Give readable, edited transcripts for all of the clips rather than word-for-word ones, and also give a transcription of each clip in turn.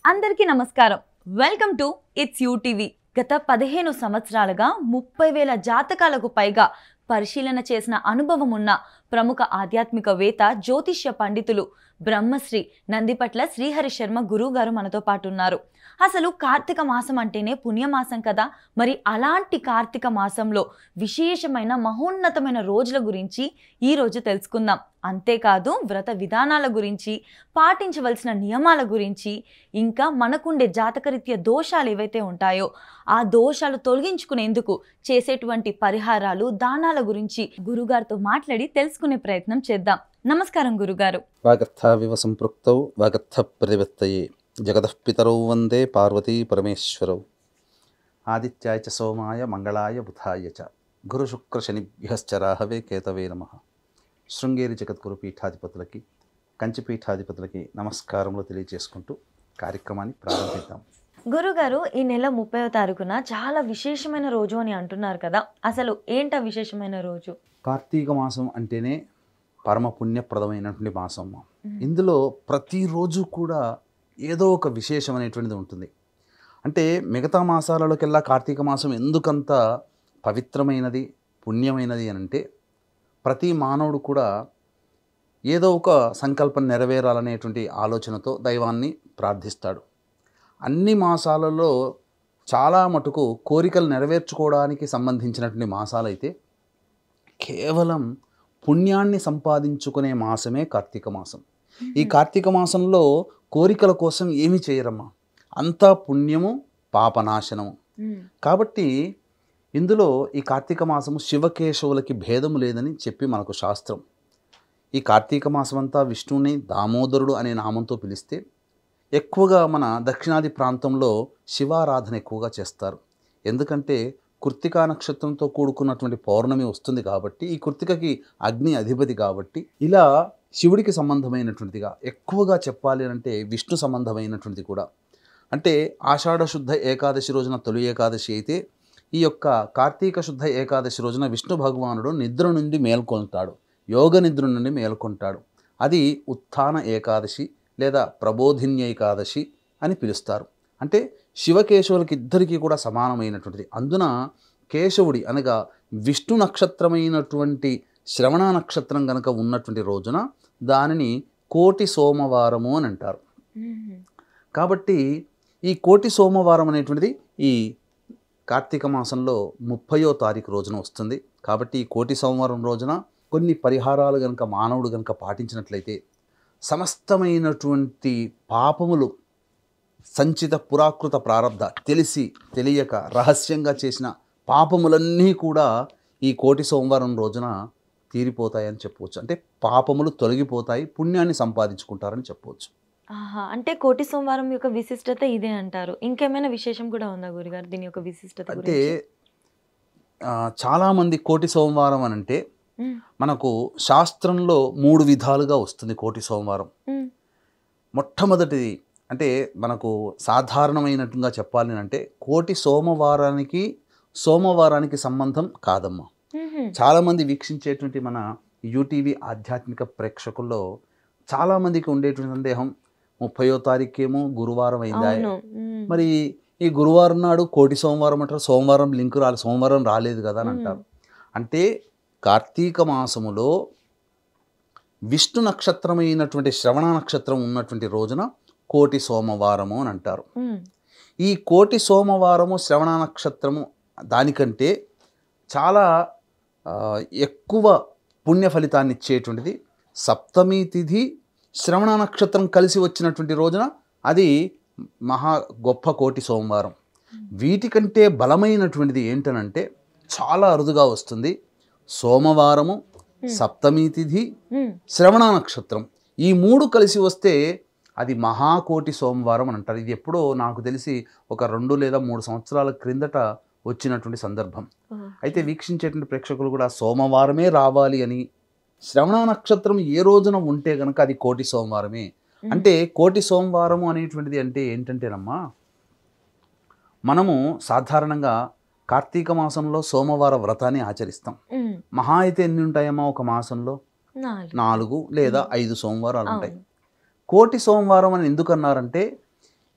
అందరికీ నమస్కారం. Welcome to it's UTV. గత 15 సంవత్సరాలుగా 30,000 జాతకాలకు పైగా పరిశీలన చేసిన అనుభవం ఉన్న ప్రముఖ ఆధ్యాత్మికవేత్త, జ్యోతిష్య పండితులు బ్రహ్మశ్రీ నందిపట్ల శ్రీహరి శర్మ గురువు గారు మనతో పాటు ఉన్నారు. అసలు కార్తీక మాసం అంటేనే పుణ్యమాసం కదా. మరి అలాంటి కార్తీక మాసంలో విశేషమైన మహోన్నతమైన రోజుల గురించి ఈ రోజు తెలుసుకుందాం. అంతేకాదు వ్రత విధానాల గురించి, పాటించవలసిన నియమాల గురించి, ఇంకా మనకుండే జాతకరీత్యా దోషాలు ఏవైతే ఉంటాయో ఆ దోషాలు తొలగించుకునేందుకు చేసేటువంటి పరిహారాలు, దానాల గురించి గురుగారితో మాట్లాడి తెలుసుకునే ప్రయత్నం చేద్దాం. నమస్కారం గురుగారు. వాగర్థావివ సంపృక్తౌ వాగర్థ ప్రతిపత్తయే జగతః పితరౌ వందే పార్వతీ పరమేశ్వరౌ. ఆదిత్యాయ చ సోమాయ మంగళాయ బుధాయ చ గురు శుక్ర శనిభ్యశ్చ రాహవే కేతవే నమః. శృంగేరి జగద్గురు పీఠాధిపతులకి, కంచి పీఠాధిపతులకి నమస్కారములు తెలియజేసుకుంటూ కార్యక్రమాన్ని ప్రారంభిద్దాం. గురుగారు, ఈ నెల 30వ తారీఖున చాలా విశేషమైన రోజు అని అంటున్నారు కదా. అసలు ఏంట విశేషమైన రోజు? కార్తీక మాసం అంటేనే పరమ పుణ్యప్రదమైనటువంటి మాసం. ఇందులో ప్రతిరోజు కూడా ఏదో ఒక విశేషం అనేటువంటిది ఉంటుంది. అంటే మిగతా మాసాలలోకెల్లా కార్తీక మాసం ఎందుకంత పవిత్రమైనది, పుణ్యమైనది అని అంటే, ప్రతి మానవుడు కూడా ఏదో ఒక సంకల్పం నెరవేరాలనేటువంటి ఆలోచనతో దైవాన్ని ప్రార్థిస్తాడు. అన్ని మాసాలలో చాలా మటుకు కోరికలు నెరవేర్చుకోవడానికి సంబంధించినటువంటి మాసాలైతే కేవలం పుణ్యాన్ని సంపాదించుకునే మాసమే కార్తీక మాసం. ఈ కార్తీక మాసంలో కోరికల కోసం ఏమి చేయరమ్మా, అంతా పుణ్యము, పాపనాశనము. కాబట్టి ఇందులో ఈ కార్తీక మాసము శివకేశవులకి భేదము లేదని చెప్పి మనకు శాస్త్రం. ఈ కార్తీక మాసం అంతా విష్ణువుని దామోదరుడు అనే నామంతో పిలిస్తే, ఎక్కువగా మన దక్షిణాది ప్రాంతంలో శివారాధన ఎక్కువగా చేస్తారు. ఎందుకంటే కృత్తికా నక్షత్రంతో కూడుకున్నటువంటి పౌర్ణమి వస్తుంది కాబట్టి, ఈ కృత్తికకి అగ్ని అధిపతి కాబట్టి, ఇలా శివుడికి సంబంధమైనటువంటిదిగా, ఎక్కువగా చెప్పాలి అంటే విష్ణు సంబంధమైనటువంటిది కూడా. అంటే ఆషాఢ శుద్ధ ఏకాదశి రోజున తొలి ఏకాదశి అయితే, ఈ యొక్క కార్తీక శుద్ధ ఏకాదశి రోజున విష్ణు భగవానుడు నిద్ర నుండి మేల్కొంటాడు, యోగ నిద్ర నుండి మేల్కొంటాడు. అది ఉత్థాన ఏకాదశి లేదా ప్రబోధిన్య ఏకాదశి అని పిలుస్తారు. అంటే శివకేశవులకి ఇద్దరికీ కూడా సమానమైనటువంటిది. అందున కేశవుడి అనగా విష్ణు నక్షత్రమైనటువంటి శ్రవణ నక్షత్రం కనుక ఉన్నటువంటి రోజున దానిని కోటి సోమవారము అని అంటారు. కాబట్టి ఈ కోటి సోమవారం అనేటువంటిది ఈ కార్తీక మాసంలో 30వ తారీఖు రోజున వస్తుంది. కాబట్టి ఈ కోటి సోమవారం రోజున కొన్ని పరిహారాలు కనుక మానవుడు కనుక పాటించినట్లయితే సమస్తమైనటువంటి పాపములు, సంచిత పురాకృత ప్రారబ్ధ, తెలిసి తెలియక రహస్యంగా చేసిన పాపములన్నీ కూడా ఈ కోటి సోమవారం రోజున తీరిపోతాయని చెప్పవచ్చు. అంటే పాపములు తొలగిపోతాయి, పుణ్యాన్ని సంపాదించుకుంటారని చెప్పవచ్చు. అంటే కోటి సోమవారం యొక్క విశిష్టత ఇదే అంటారు. ఇంకేమైనా విశేషం కూడా ఉందా గురుగారు దీని యొక్క విశిష్టత? అంటే చాలామంది కోటి సోమవారం అని అంటే మనకు శాస్త్రంలో 3 విధాలుగా వస్తుంది కోటి సోమవారం. మొట్టమొదటిది అంటే మనకు సాధారణమైనట్టుగా చెప్పాలి అంటే, కోటి సోమవారానికి సంబంధం కాదమ్మా. చాలామంది వీక్షించేటువంటి మన యూటీవీ ఆధ్యాత్మిక ప్రేక్షకుల్లో చాలామందికి ఉండేటువంటి సందేహం, 30వ తారీఖేమో గురువారం అయిందా, మరి ఈ గురువారం నాడు కోటి సోమవారం అంటారు, సోమవారం లింకు రాలేదు, సోమవారం రాలేదు కదా అని అంటారు. అంటే కార్తీక మాసములో విష్ణు నక్షత్రమైనటువంటి శ్రవణ నక్షత్రం ఉన్నటువంటి రోజున కోటి సోమవారము అని అంటారు. ఈ కోటి సోమవారము శ్రవణ నక్షత్రము దానికంటే చాలా ఎక్కువ పుణ్య ఫలితాన్ని ఇచ్చేటువంటిది సప్తమి తిథి శ్రవణ నక్షత్రం కలిసి వచ్చినటువంటి రోజున అది మహా గొప్ప కోటి సోమవారం. వీటికంటే బలమైనటువంటిది ఏంటనంటే చాలా అరుదుగా వస్తుంది. సోమవారము, సప్తమి తిథి, శ్రవణ నక్షత్రం, ఈ 3 కలిసి వస్తే అది మహాకోటి సోమవారం అని అంటారు. ఇది ఎప్పుడో నాకు తెలిసి ఒక 2 లేదా 3 సంవత్సరాల క్రిందట వచ్చినటువంటి సందర్భం. అయితే వీక్షించేటువంటి ప్రేక్షకులు కూడా సోమవారమే రావాలి అని, శ్రవణ నక్షత్రం ఏ రోజున ఉంటే కనుక అది కోటి సోమవారమే. అంటే కోటి సోమవారము అనేటువంటిది అంటే ఏంటంటేనమ్మా, మనము సాధారణంగా కార్తీక మాసంలో సోమవార వ్రతాన్ని ఆచరిస్తాం. మహా అయితే ఎన్ని ఉంటాయమ్మా ఒక మాసంలో? 4 లేదా 5 సోమవారాలు ఉంటాయి. కోటి సోమవారం అని ఎందుకు అన్నారంటే,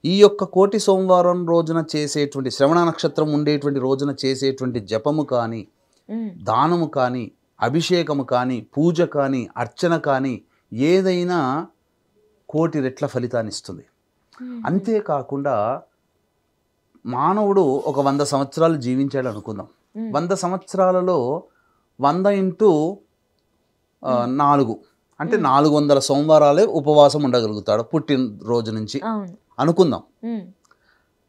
ఈ యొక్క కోటి సోమవారం రోజున చేసేటువంటి శ్రవణ నక్షత్రం ఉండేటువంటి రోజున చేసేటువంటి జపము కానీ, దానము కానీ, అభిషేకము కానీ, పూజ కానీ, అర్చన కానీ ఏదైనా కోటి రెట్ల ఫలితాన్ని ఇస్తుంది. అంతేకాకుండా మానవుడు ఒక 100 సంవత్సరాలు జీవించాడు అనుకుందాం. 100 సంవత్సరాలలో 100 ఇంటూ 4 అంటే 400 సోమవారాలే ఉపవాసం ఉండగలుగుతాడు పుట్టినరోజు నుంచి అనుకుందాం.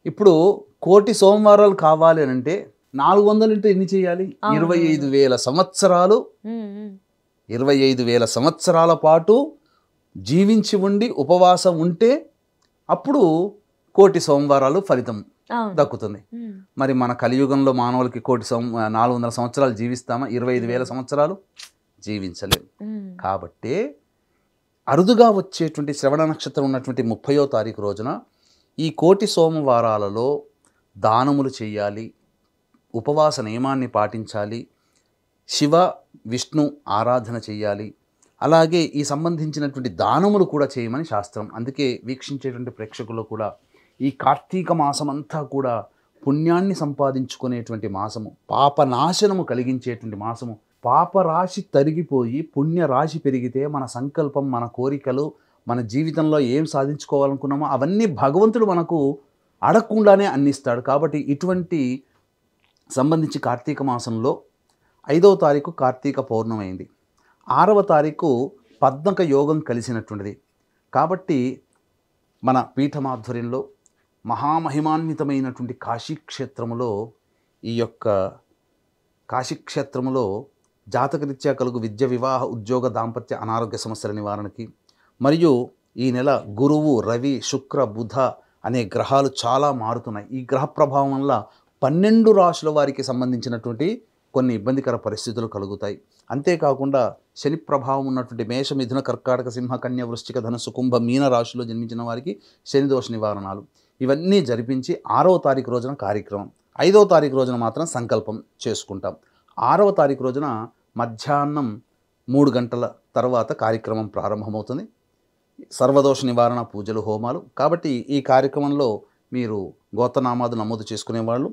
ఇప్పుడు కోటి సోమవారాలు కావాలి అని అంటే 400 ఇంటూ ఎన్ని చేయాలి? 25,000 సంవత్సరాలు. 25,000 సంవత్సరాల పాటు జీవించి ఉండి ఉపవాసం ఉంటే అప్పుడు కోటి సోమవారాలు ఫలితం దక్కుతుంది. మరి మన కలియుగంలో మానవులకి 400 సంవత్సరాలు జీవిస్తామా? 25,000 సంవత్సరాలు జీవించలేము. కాబట్టి అరుదుగా వచ్చేటువంటి శ్రవణ నక్షత్రం ఉన్నటువంటి 30వ తారీఖు రోజున ఈ కోటి సోమవారాలలో దానములు చేయాలి, ఉపవాస నియమాన్ని పాటించాలి, శివ విష్ణు ఆరాధన చేయాలి. అలాగే ఈ సంబంధించినటువంటి దానములు కూడా చేయమని శాస్త్రం. అందుకే వీక్షించేటువంటి ప్రేక్షకులు కూడా ఈ కార్తీక మాసం అంతా కూడా పుణ్యాన్ని సంపాదించుకునేటువంటి మాసము, పాపనాశనము కలిగించేటువంటి మాసము. పాపరాశి తరిగిపోయి పుణ్యరాశి పెరిగితే మన సంకల్పం, మన కోరికలు, మన జీవితంలో ఏం సాధించుకోవాలనుకున్నామో అవన్నీ భగవంతుడు మనకు అడగకుండానే అందిస్తాడు. కాబట్టి ఇటువంటి సంబంధించి కార్తీక మాసంలో 5వ తారీఖు కార్తీక పౌర్ణమి అయింది, 6వ తారీఖు పద్మక యోగం కలిసినటువంటిది. కాబట్టి మన పీఠమాధ్వర్యంలో మహామహిమాన్వితమైనటువంటి కాశీక్షేత్రములో ఈ యొక్క కాశీక్షేత్రములో జాతకరీత్యా కలుగు విద్య, వివాహ, ఉద్యోగ, దాంపత్య, అనారోగ్య సమస్యల నివారణకి, మరియు ఈ నెల గురువు, రవి, శుక్ర, బుధ అనే గ్రహాలు చాలా మారుతున్నాయి. ఈ గ్రహ ప్రభావం వల్ల 12 రాశుల వారికి సంబంధించినటువంటి కొన్ని ఇబ్బందికర పరిస్థితులు కలుగుతాయి. అంతేకాకుండా శని ప్రభావం ఉన్నటువంటి మేష, మిథున, కర్కాటక, సింహ, కన్య, వృశ్చిక, ధనుస్సు, కుంభ, మీన రాశిలో జన్మించిన వారికి శని దోష నివారణాలు ఇవన్నీ జరిపించి 6వ తారీఖు రోజున కార్యక్రమం, 5వ తారీఖు రోజున మాత్రం సంకల్పం చేసుకుంటాం. 6వ తారీఖు రోజున మధ్యాహ్నం 3 గంటల తర్వాత కార్యక్రమం ప్రారంభమవుతుంది. సర్వదోష నివారణ పూజలు, హోమాలు. కాబట్టి ఈ కార్యక్రమంలో మీరు గోత్రనామాలు నమోదు చేసుకునేవాళ్ళు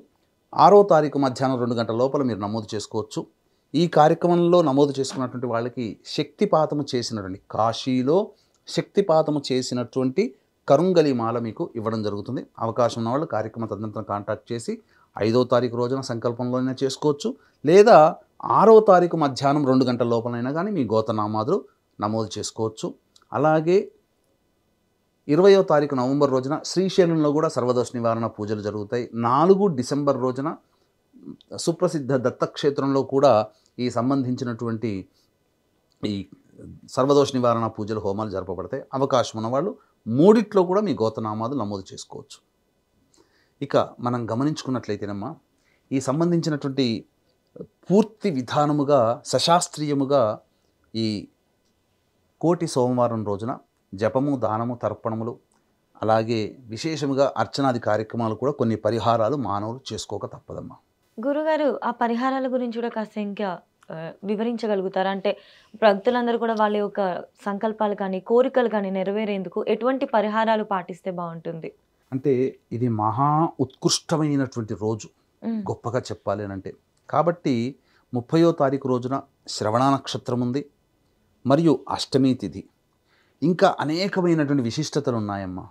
6వ తారీఖు మధ్యాహ్నం 2 గంటల లోపల మీరు నమోదు చేసుకోవచ్చు. ఈ కార్యక్రమంలో నమోదు చేసుకున్నటువంటి వాళ్ళకి శక్తిపాతము చేసినటువంటి, కాశీలో శక్తిపాతము చేసినటువంటి కరుంగలి మాల మీకు ఇవ్వడం జరుగుతుంది. అవకాశం ఉన్న వాళ్ళు కార్యక్రమం తదనంతరం కాంటాక్ట్ చేసి 5వ తారీఖు రోజున సంకల్పంలోనే చేసుకోవచ్చు, లేదా 6వ తారీఖు మధ్యాహ్నం 2 గంటల లోపలైనా కానీ మీ గోత్రనామాలు నమోదు చేసుకోవచ్చు. అలాగే 20వ తారీఖు నవంబర్ రోజున శ్రీశైలంలో కూడా సర్వదోష నివారణ పూజలు జరుగుతాయి. 4 డిసెంబర్ రోజున సుప్రసిద్ధ దత్తక్షేత్రంలో కూడా ఈ సంబంధించినటువంటి ఈ సర్వదోష నివారణ పూజలు, హోమాలు జరపబడతాయి. అవకాశం ఉన్నవాళ్ళు 3 కూడా మీ గోత్రనామాలు నమోదు చేసుకోవచ్చు. ఇక మనం గమనించుకున్నట్లయితేనమ్మా, ఈ సంబంధించినటువంటి పూర్తి విధానముగా సశాస్త్రీయముగా ఈ కోటి సోమవారం రోజున జపము, దానము, తర్పణములు, అలాగే విశేషముగా అర్చనాది కార్యక్రమాలు కూడా కొన్ని పరిహారాలు మానవులు చేసుకోక తప్పదమ్మా. గురుగారు, ఆ పరిహారాల గురించి కూడా కాస్త ఇంకా వివరించగలుగుతారా? అంటే భక్తులందరూ కూడా వాళ్ళ యొక్క సంకల్పాలు కానీ, కోరికలు కానీ నెరవేరేందుకు ఎటువంటి పరిహారాలు పాటిస్తే బాగుంటుంది? అంటే ఇది మహా ఉత్కృష్టమైనటువంటి రోజు, గొప్పగా చెప్పాలి అని అంటే. కాబట్టి 30వ తారీఖు రోజున శ్రవణ నక్షత్రం ఉంది, మరియు అష్టమి తిథి, ఇంకా అనేకమైనటువంటి విశిష్టతలు ఉన్నాయమ్మా.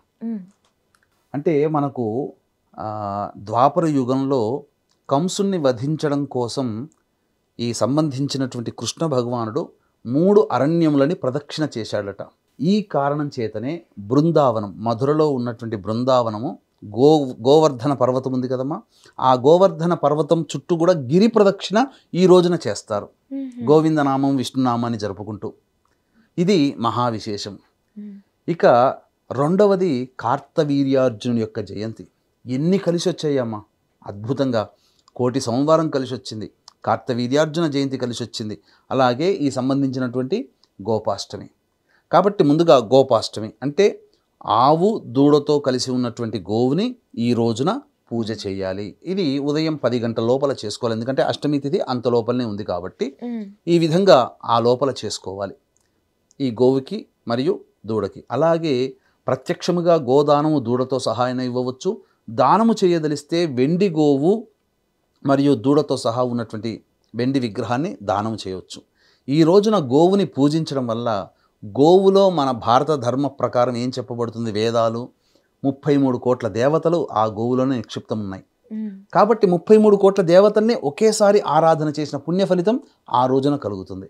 అంటే మనకు ద్వాపర యుగంలో కంసుని వధించడం కోసం ఈ సంబంధించినటువంటి కృష్ణ భగవానుడు 3 అరణ్యములని ప్రదక్షిణ చేశాడట. ఈ కారణం చేతనే బృందావనం, మధురలో ఉన్నటువంటి బృందావనము గోవర్ధన పర్వతం ఉంది కదమ్మా, ఆ గోవర్ధన పర్వతం చుట్టూ కూడా గిరి ప్రదక్షిణ ఈ రోజున చేస్తారు, గోవిందనామం, విష్ణునామాన్ని జరుపుకుంటూ. ఇది మహావిశేషం. ఇక రెండవది కార్తవీర్యార్జునుని యొక్క జయంతి. ఎన్ని కలిసి వచ్చాయమ్మా, అద్భుతంగా. కోటి సోమవారం కలిసి వచ్చింది, కార్తవీర్యార్జున జయంతి కలిసి వచ్చింది, అలాగే ఈ సంబంధించినటువంటి గోపాష్టమి. కాబట్టి ముందుగా గోపాష్టమి అంటే ఆవు దూడతో కలిసి ఉన్నటువంటి గోవుని ఈ రోజున పూజ చేయాలి. ఇది ఉదయం 10 గంటల లోపల చేసుకోవాలి, ఎందుకంటే అష్టమి తిథి అంత లోపలనే ఉంది కాబట్టి ఈ విధంగా ఆ లోపల చేసుకోవాలి ఈ గోవుకి మరియు దూడకి. అలాగే ప్రత్యక్షముగా గోదానము దూడతో సహాయం ఇవ్వవచ్చు. దానము చేయదలిస్తే వెండి గోవు మరియు దూడతో సహా ఉన్నటువంటి వెండి విగ్రహాన్ని దానం చేయవచ్చు. ఈ రోజున గోవుని పూజించడం వల్ల గోవులో మన భారత ధర్మ ప్రకారం ఏం చెప్పబడుతుంది, వేదాలు 33 కోట్ల దేవతలు ఆ గోవులోనే నిక్షిప్తం ఉన్నాయి. కాబట్టి 33 కోట్ల దేవతల్ని ఒకేసారి ఆరాధన చేసిన పుణ్య ఫలితం ఆ రోజున కలుగుతుంది.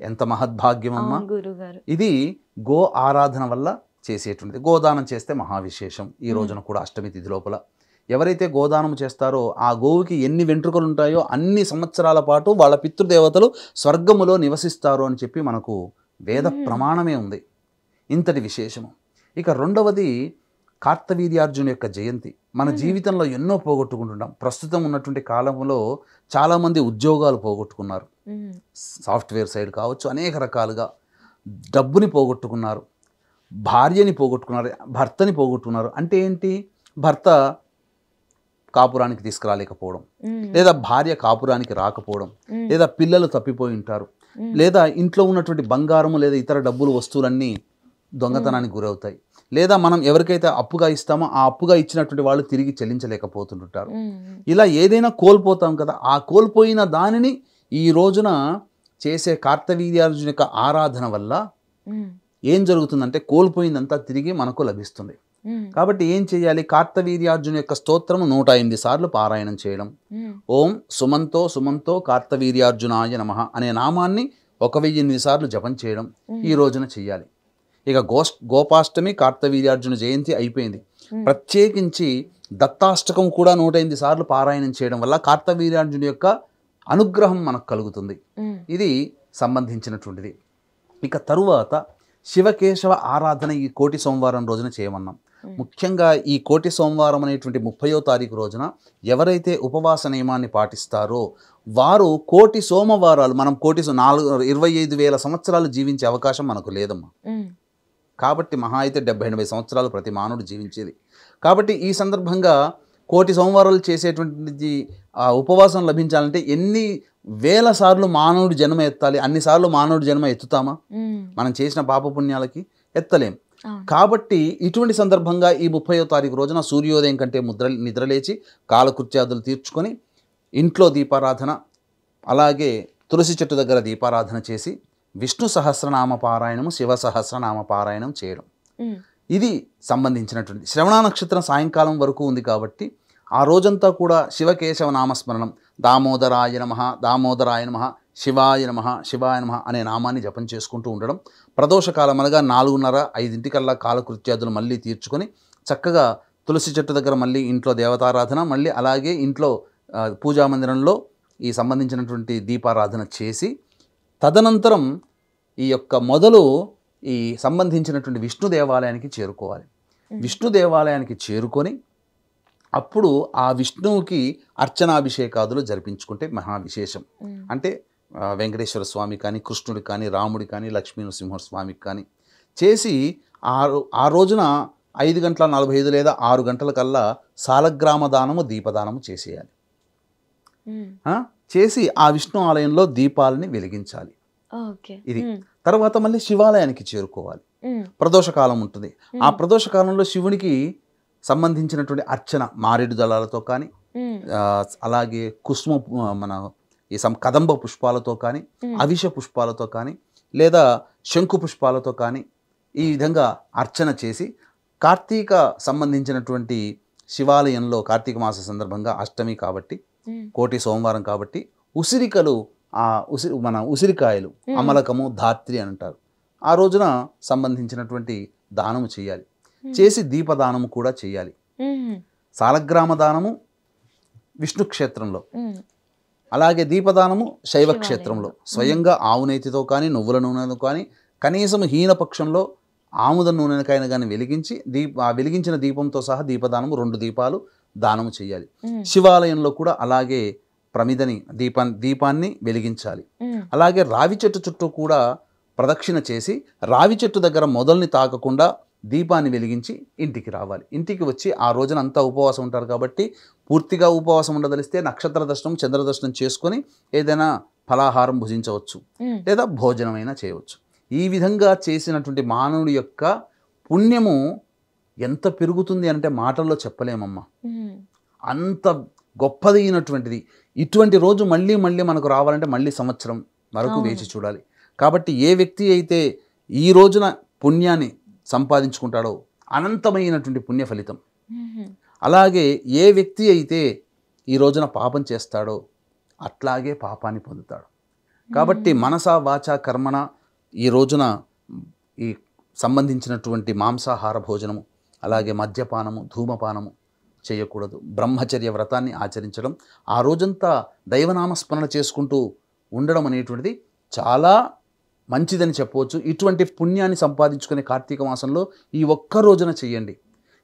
ఎంత మహద్భాగ్యం అమ్మా ఇది. గో ఆరాధన వల్ల చేసేటువంటిది. గోదానం చేస్తే మహావిశేషం. ఈ రోజున కూడా అష్టమి తిథి లోపల ఎవరైతే గోదానం చేస్తారో ఆ గోవుకి ఎన్ని వెంట్రుకలు ఉంటాయో అన్ని సంవత్సరాల పాటు వాళ్ళ పితృదేవతలు స్వర్గములో నివసిస్తారు అని చెప్పి మనకు వేద ప్రమాణమే ఉంది. ఇంతటి విశేషము. ఇక రెండవది కార్తవీర్యార్జున యొక్క జయంతి. మన జీవితంలో ఎన్నో పోగొట్టుకుంటున్నాం. ప్రస్తుతం ఉన్నటువంటి కాలంలో చాలామంది ఉద్యోగాలు పోగొట్టుకున్నారు. సాఫ్ట్వేర్ సైడ్ కావచ్చు, అనేక రకాలుగా డబ్బుని పోగొట్టుకున్నారు, భార్యని పోగొట్టుకున్నారు, భర్తని పోగొట్టుకున్నారు. అంటే ఏంటి, భర్త కాపురానికి తీసుకురాలేకపోవడం, లేదా భార్య కాపురానికి రాకపోవడం, లేదా పిల్లలు తప్పిపోయి ఉంటారు, లేదా ఇంట్లో ఉన్నటువంటి బంగారము లేదా ఇతర డబ్బులు వస్తువులన్నీ దొంగతనానికి గురవుతాయి, లేదా మనం ఎవరికైతే అప్పుగా ఇస్తామో ఆ అప్పుగా ఇచ్చినటువంటి వాళ్ళు తిరిగి చెల్లించలేకపోతుంటారు. ఇలా ఏదైనా కోల్పోతాం కదా, ఆ కోల్పోయిన దానిని ఈ రోజున చేసే కార్తవీర్యార్జున యొక్క ఆరాధన వల్ల ఏం జరుగుతుందంటే కోల్పోయిందంతా తిరిగి మనకు లభిస్తుంది. కాబట్టి ఏం చేయాలి, కార్తవీర్యార్జున యొక్క స్తోత్రము 108 సార్లు పారాయణం చేయడం. ఓం సుమంతో సుమంతో కార్తవీర్యార్జునాయ నమః అనే నామాన్ని 1008 సార్లు జపం చేయడం ఈ రోజున చెయ్యాలి. ఇక గోపాష్టమి కార్తవీర్యార్జున జయంతి అయిపోయింది. ప్రత్యేకించి దత్తాష్టకం కూడా 108 సార్లు పారాయణం చేయడం వల్ల కార్తవీర్యార్జున యొక్క అనుగ్రహం మనకు కలుగుతుంది. ఇది సంబంధించినటువంటిది. ఇక తరువాత శివకేశవ ఆరాధన ఈ కోటి సోమవారం రోజున చేయమన్నాం. ముఖ్యంగా ఈ కోటి సోమవారం అనేటువంటి 30వ తారీఖు రోజున ఎవరైతే ఉపవాస నియమాన్ని పాటిస్తారో వారు కోటి సోమవారాలు, మనం 25,000 సంవత్సరాలు జీవించే అవకాశం మనకు లేదమ్మా. కాబట్టి మహా అయితే 70-80 సంవత్సరాలు ప్రతి మానవుడు జీవించేది. కాబట్టి ఈ సందర్భంగా కోటి సోమవారాలు చేసేటువంటి ఉపవాసం లభించాలంటే ఎన్ని వేల సార్లు మానవుడు జన్మ ఎత్తాలి? అన్నిసార్లు మానవుడు జన్మ ఎత్తుతామా? మనం చేసిన పాపపుణ్యాలకి ఎత్తలేం. కాబట్టి ఇటువంటి సందర్భంగా ఈ 30వ తారీఖు రోజున సూర్యోదయం కంటే నిద్రలేచి కాలకృత్యాదులు తీర్చుకొని ఇంట్లో దీపారాధన, అలాగే తులసి చెట్టు దగ్గర దీపారాధన చేసి విష్ణు సహస్రనామ పారాయణము, శివ సహస్రనామ పారాయణం చేయడం. ఇది సంబంధించినటువంటి శ్రవణ నక్షత్రం సాయంకాలం వరకు ఉంది కాబట్టి ఆ రోజంతా కూడా శివకేశవ నామస్మరణం, దామోదరాయ నమః, దామోదరాయ నమః, శివాయ నమః, శివాయ నమః అనే నామాన్ని జపం చేసుకుంటూ ఉండడం. ప్రదోషకాలం అనగా 4:30-5 కాలకృత్యాదులు మళ్ళీ తీర్చుకొని చక్కగా తులసి చెట్టు దగ్గర మళ్ళీ ఇంట్లో దేవతారాధన, మళ్ళీ అలాగే ఇంట్లో పూజామందిరంలో ఈ సంబంధించినటువంటి దీపారాధన చేసి తదనంతరం ఈ యొక్క ఈ సంబంధించినటువంటి విష్ణు దేవాలయానికి చేరుకోవాలి. విష్ణు దేవాలయానికి చేరుకొని అప్పుడు ఆ విష్ణువుకి అర్చనాభిషేకాదులు జరిపించుకుంటే మహావిశేషం. అంటే వెంకటేశ్వర స్వామి కానీ, కృష్ణుడి కానీ, రాముడి కానీ, లక్ష్మీ నరసింహ స్వామికి కానీ చేసి ఆ రోజున 5:45 లేదా 6 గంటలకల్లా సాలగ్రామ దానము, దీపదానము చేసేయాలి. చేసి ఆ విష్ణు ఆలయంలో దీపాలని వెలిగించాలి. ఇది తర్వాత మళ్ళీ శివాలయానికి చేరుకోవాలి. ప్రదోషకాలం ఉంటుంది. ఆ ప్రదోషకాలంలో శివునికి సంబంధించినటువంటి అర్చన మారేడు దళాలతో కానీ, అలాగే కదంబ పుష్పాలతో కానీ, అవిష పుష్పాలతో కానీ, లేదా శంకు పుష్పాలతో కానీ ఈ విధంగా అర్చన చేసి కార్తీక సంబంధించినటువంటి శివాలయంలో కార్తీక మాస సందర్భంగా అష్టమి కాబట్టి, కోటి సోమవారం కాబట్టి ఉసిరికలు, ఉసిరికాయలు, అమలకము, ధాత్రి అని అంటారు. ఆ రోజున సంబంధించినటువంటి దానము చేయాలి. చేసి దీపదానము కూడా చేయాలి. సాలగ్రామ దానము విష్ణు క్షేత్రంలో, అలాగే దీపదానము శైవ క్షేత్రంలో స్వయంగా ఆవు నేతితో కానీ, నువ్వుల నూనెతో కానీ, కనీసం హీనపక్షంలో ఆముద నూనెకైనా కానీ వెలిగించి వెలిగించిన దీపంతో సహా దీపదానము 2 దీపాలు దానము చేయాలి. శివాలయంలో కూడా అలాగే ప్రమిదని దీపాన్ని వెలిగించాలి. అలాగే రావి చెట్టు చుట్టూ కూడా ప్రదక్షిణ చేసి రావి చెట్టు దగ్గర మొదల్ని తాకకుండా దీపాన్ని వెలిగించి ఇంటికి రావాలి. ఇంటికి వచ్చి ఆ రోజున అంతా ఉపవాసం ఉంటారు కాబట్టి పూర్తిగా ఉపవాసం ఉండదలిస్తే నక్షత్ర దర్శనం, చంద్ర దర్శనం చేసుకొని ఏదైనా ఫలాహారం భుజించవచ్చు, లేదా భోజనమైనా చేయవచ్చు. ఈ విధంగా చేసినటువంటి మానవుడి యొక్క పుణ్యము ఎంత పెరుగుతుంది అంటే మాటల్లో చెప్పలేమమ్మా. అంత గొప్పదైనటువంటిది. ఇటువంటి రోజు మళ్ళీ మళ్ళీ మనకు రావాలంటే మళ్ళీ సంవత్సరం వరకు వేచి చూడాలి. కాబట్టి ఏ వ్యక్తి అయితే ఈ రోజున పుణ్యాన్ని సంపాదించుకుంటాడో అనంతమైనటువంటి పుణ్య ఫలితం. అలాగే ఏ వ్యక్తి అయితే ఈ రోజున పాపం చేస్తాడో అట్లాగే పాపాన్ని పొందుతాడు. కాబట్టి మనస వాచ కర్మణ ఈ రోజున ఈ సంబంధించినటువంటి మాంసాహార భోజనము, అలాగే మద్యపానము, ధూమపానము చేయకూడదు. బ్రహ్మచర్య వ్రతాన్ని ఆచరించడం, ఆ రోజంతా దైవనామస్మరణ చేసుకుంటూ ఉండడం అనేటువంటిది చాలా మంచిదని చెప్పవచ్చు. ఇటువంటి పుణ్యాన్ని సంపాదించుకునే కార్తీక మాసంలో ఈ ఒక్క రోజున చెయ్యండి.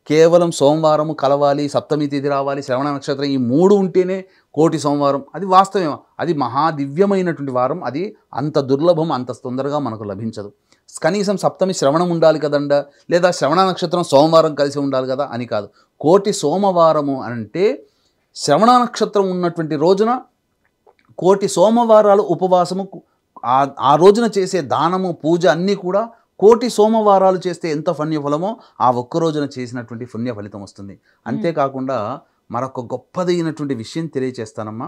కేవలం సోమవారము కలవాలి, సప్తమి తిథి రావాలి, శ్రవణ నక్షత్రం ఈ 3 ఉంటేనే కోటి సోమవారం. అది వాస్తవమే. అది మహాదివ్యమైనటువంటి వారం. అది అంత దుర్లభం, అంత తొందరగా మనకు లభించదు. కనీసం సప్తమి శ్రవణం ఉండాలి కదండ, లేదా శ్రవణ నక్షత్రం సోమవారం కలిసి ఉండాలి కదా అని కాదు. కోటి సోమవారము అంటే శ్రవణ నక్షత్రం ఉన్నటువంటి రోజున కోటి సోమవారాలు ఉపవాసము, ఆ రోజున చేసే దానము, పూజ అన్నీ కూడా కోటి సోమవారాలు చేస్తే ఎంత పుణ్యఫలమో ఆ ఒక్క రోజున చేసినటువంటి పుణ్య ఫలితం వస్తుంది. అంతేకాకుండా మరొక గొప్పదైనటువంటి విషయం తెలియచేస్తానమ్మా.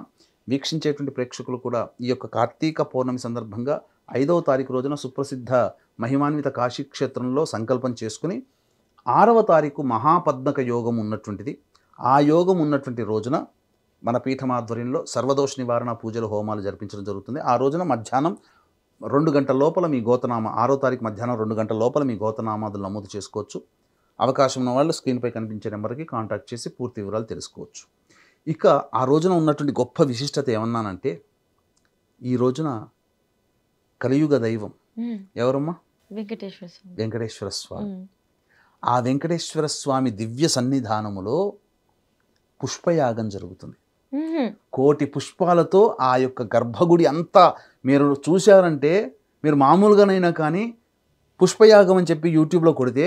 వీక్షించేటువంటి ప్రేక్షకులు కూడా ఈ యొక్క కార్తీక పౌర్ణమి సందర్భంగా 5వ తారీఖు రోజున సుప్రసిద్ధ మహిమాన్విత కాశీ క్షేత్రంలో సంకల్పం చేసుకుని 6వ తారీఖు మహాపద్మక యోగం ఉన్నటువంటిది. ఆ యోగం ఉన్నటువంటి రోజున మన పీఠం ఆధ్వర్యంలో సర్వదోష నివారణ పూజలు, హోమాలు జరిపించడం జరుగుతుంది. ఆ రోజున మధ్యాహ్నం 2 గంటల లోపల మీ గోతనామ, 6వ తారీఖు మధ్యాహ్నం 2 గంటల లోపల మీ గోతనామాదులు నమోదు చేసుకోవచ్చు. అవకాశం ఉన్న వాళ్ళు స్క్రీన్పై కనిపించే నెంబర్కి కాంటాక్ట్ చేసి పూర్తి వివరాలు తెలుసుకోవచ్చు. ఇక ఆ రోజున ఉన్నటువంటి గొప్ప విశిష్టత ఏమన్నానంటే, ఈ రోజున కలియుగ దైవం ఎవరమ్మా? వెంకటేశ్వర స్వామి. ఆ వెంకటేశ్వర స్వామి దివ్య సన్నిధానములో పుష్పయాగం జరుగుతుంది. కోటి పుష్పాలతో ఆ యొక్క గర్భగుడి అంతా మీరు చూశారంటే, మీరు మామూలుగానైనా కానీ పుష్పయాగం అని చెప్పి యూట్యూబ్లో కొడితే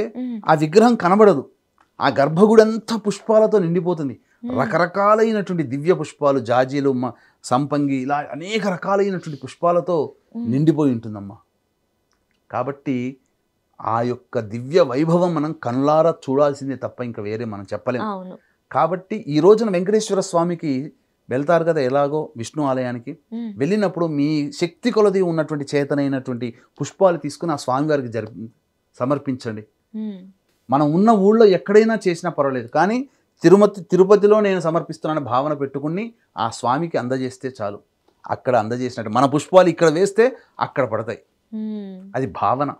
ఆ విగ్రహం కనబడదు. ఆ గర్భగుడి అంతా పుష్పాలతో నిండిపోతుంది. రకరకాలైనటువంటి దివ్య పుష్పాలు, జాజీలు, సంపంగి, ఇలా అనేక రకాలైనటువంటి పుష్పాలతో నిండిపోయి ఉంటుందమ్మా. కాబట్టి ఆ యొక్క దివ్య వైభవం మనం కళ్ళారా చూడాల్సిందే తప్ప ఇంకా వేరే మనం చెప్పలేము. కాబట్టి ఈ రోజున వెంకటేశ్వర స్వామికి వెళ్తారు కదా, ఎలాగో విష్ణు ఆలయానికి వెళ్ళినప్పుడు మీ శక్తి కొలది ఉన్నటువంటి చేతనైనటువంటి పుష్పాలు తీసుకుని ఆ స్వామివారికి సమర్పించండి. మనం ఉన్న ఊళ్ళో ఎక్కడైనా చేసినా పర్వాలేదు, కానీ తిరుపతిలో నేను సమర్పిస్తున్నాను భావన పెట్టుకుని ఆ స్వామికి అందజేస్తే చాలు. అక్కడ అందజేసినట్టు మన పుష్పాలు ఇక్కడ వేస్తే అక్కడ పడతాయి. అది భావన.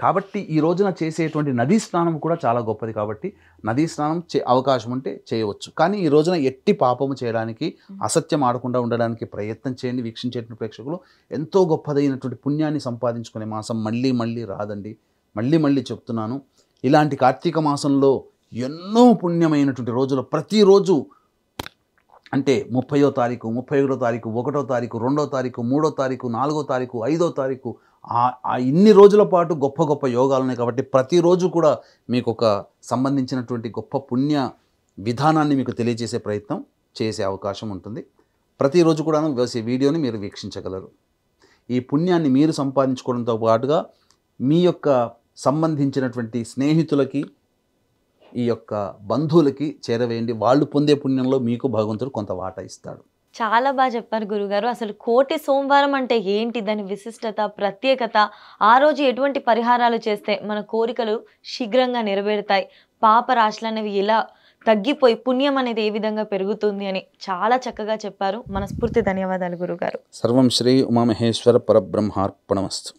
కాబట్టి ఈ రోజున చేసేటువంటి నదీ స్నానం కూడా చాలా గొప్పది. కాబట్టి నదీ స్నానం అవకాశం ఉంటే చేయవచ్చు. కానీ ఈ రోజున ఎట్టి పాపము చేయడానికి, అసత్యం ఆడకుండా ఉండడానికి ప్రయత్నం చేయండి. వీక్షించేటువంటి ప్రేక్షకులు, ఎంతో గొప్పదైనటువంటి పుణ్యాన్ని సంపాదించుకునే మాసం మళ్ళీ మళ్ళీ రాదండి. మళ్ళీ మళ్ళీ చెప్తున్నాను, ఇలాంటి కార్తీక మాసంలో ఎన్నో పుణ్యమైనటువంటి రోజులు ప్రతిరోజు అంటే 30వ తారీఖు, 31వ తారీఖు, 1వ తారీఖు, 2వ తారీఖు, 3వ తారీఖు, 4వ తారీఖు, 5వ తారీఖు, ఆ ఇన్ని రోజుల పాటు గొప్ప గొప్ప యోగాలు ఉన్నాయి. కాబట్టి ప్రతిరోజు కూడా మీకు ఒక సంబంధించినటువంటి గొప్ప పుణ్య విధానాన్ని మీకు తెలియజేసే ప్రయత్నం చేసే అవకాశం ఉంటుంది. ప్రతిరోజు కూడా వేసే వీడియోని మీరు వీక్షించగలరు. ఈ పుణ్యాన్ని మీరు సంపాదించుకోవడంతో పాటుగా మీ యొక్క సంబంధించినటువంటి స్నేహితులకి, ఈ యొక్క బంధువులకి చేరవేయండి. వాళ్ళు పొందే పుణ్యంలో మీకు భగవంతుడు కొంత వాటా ఇస్తాడు. చాలా బాగా చెప్పారు గురుగారు. అసలు కోటి సోమవారం అంటే ఏంటి, దాని విశిష్టత, ప్రత్యేకత, ఆ రోజు ఎటువంటి పరిహారాలు చేస్తే మన కోరికలు శీఘ్రంగా నెరవేరుతాయి, పాప రాశులు అనేవి ఎలా తగ్గిపోయి పుణ్యం అనేది ఏ విధంగా పెరుగుతుంది అని చాలా చక్కగా చెప్పారు. మనస్ఫూర్తి ధన్యవాదాలు గురుగారు. సర్వం శ్రీ ఉమామహేశ్వర పరబ్రహ్మార్పణమస్తు.